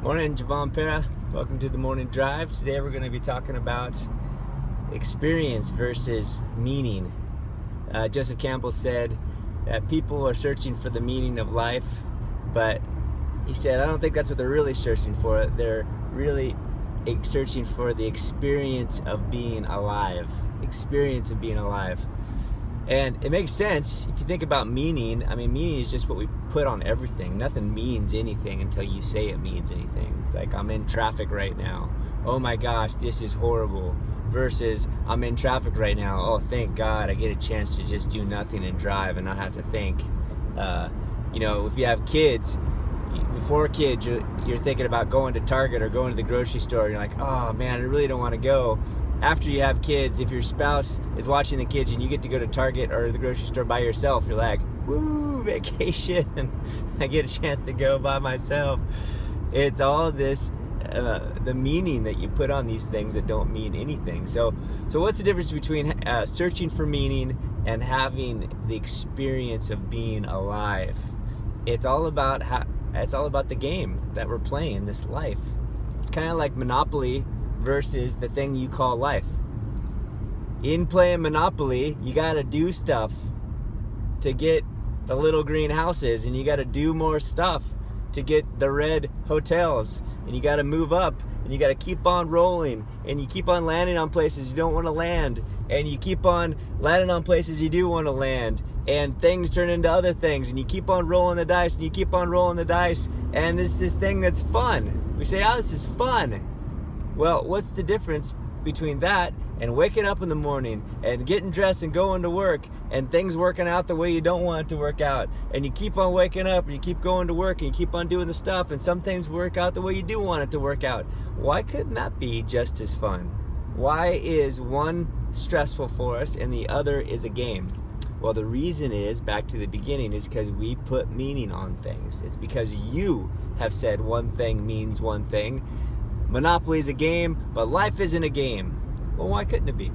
Morning, Javon Pera. Welcome to the Morning Drive. Today we're going to be talking about experience versus meaning. Joseph Campbell said that people are searching for the meaning of life, but he said, I don't think that's what they're really searching for. They're really searching for the experience of being alive. Experience of being alive. And it makes sense if you think about meaning. I mean, meaning is just what we put on everything. Nothing means anything until you say it means anything. It's like, I'm in traffic right now. Oh my gosh, this is horrible. Versus, I'm in traffic right now. Oh, thank God I get a chance to just do nothing and drive and not have to think. If you have kids, before kids, you're thinking about going to Target or going to the grocery store. You're like, oh man, I really don't want to go. After you have kids, if your spouse is watching the kids and you get to go to Target or the grocery store by yourself, you're like, woo, vacation. I get a chance to go by myself. It's all this, the meaning that you put on these things that don't mean anything. So what's the difference between searching for meaning and having the experience of being alive? It's all about the game that we're playing, this life. It's kind of like Monopoly versus the thing you call life. In playing Monopoly, you gotta do stuff to get the little green houses, and you gotta do more stuff to get the red hotels, and you gotta move up, and you gotta keep on rolling, and you keep on landing on places you don't want to land, and you keep on landing on places you do want to land, and things turn into other things, and you keep on rolling the dice, and you keep on rolling the dice, and it's this thing that's fun. We say, oh, this is fun. Well, what's the difference between that and waking up in the morning and getting dressed and going to work and things working out the way you don't want it to work out, and you keep on waking up and you keep going to work and you keep on doing the stuff, and some things work out the way you do want it to work out? Why couldn't that be just as fun? Why is one stressful for us and the other is a game? Well, the reason is, back to the beginning, is because we put meaning on things. It's because you have said one thing means one thing. Monopoly is a game, but life isn't a game. Well, why couldn't it be?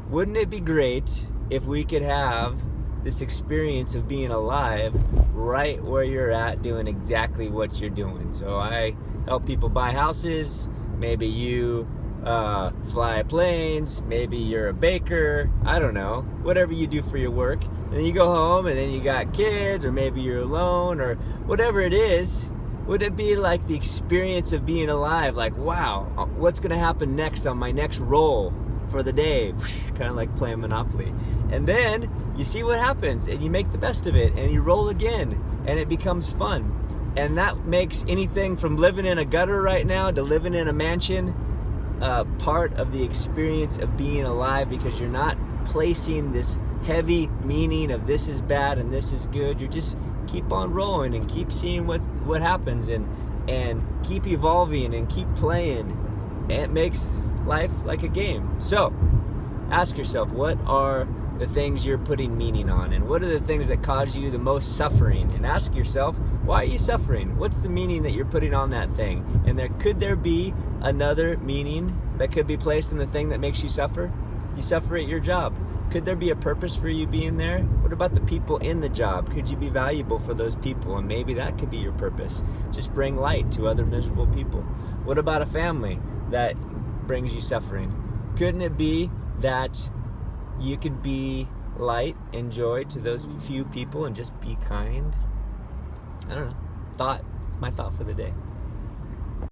Wouldn't it be great if we could have this experience of being alive right where you're at, doing exactly what you're doing? So I help people buy houses. Maybe you fly planes. Maybe you're a baker. I don't know. Whatever you do for your work. And then you go home and then you got kids, or maybe you're alone, or whatever it is. Would it be like the experience of being alive? Like, wow, what's going to happen next on my next roll for the day? Kind of like playing Monopoly. And then you see what happens, and you make the best of it, and you roll again, and it becomes fun. And that makes anything from living in a gutter right now to living in a mansion part of the experience of being alive, because you're not placing this heavy meaning of this is bad and this is good. You're just keep on rolling and keep seeing what happens, and keep evolving and keep playing. And it makes life like a game. So ask yourself, what are the things you're putting meaning on, and what are the things that cause you the most suffering? And ask yourself, why are you suffering? What's the meaning that you're putting on that thing? And could there be another meaning that could be placed in the thing that makes you suffer? You suffer at your job. Could there be a purpose for you being there? What about the people in the job? Could you be valuable for those people? And maybe that could be your purpose. Just bring light to other miserable people. What about a family that brings you suffering? Couldn't it be that you could be light and joy to those few people and just be kind? I don't know. It's my thought for the day.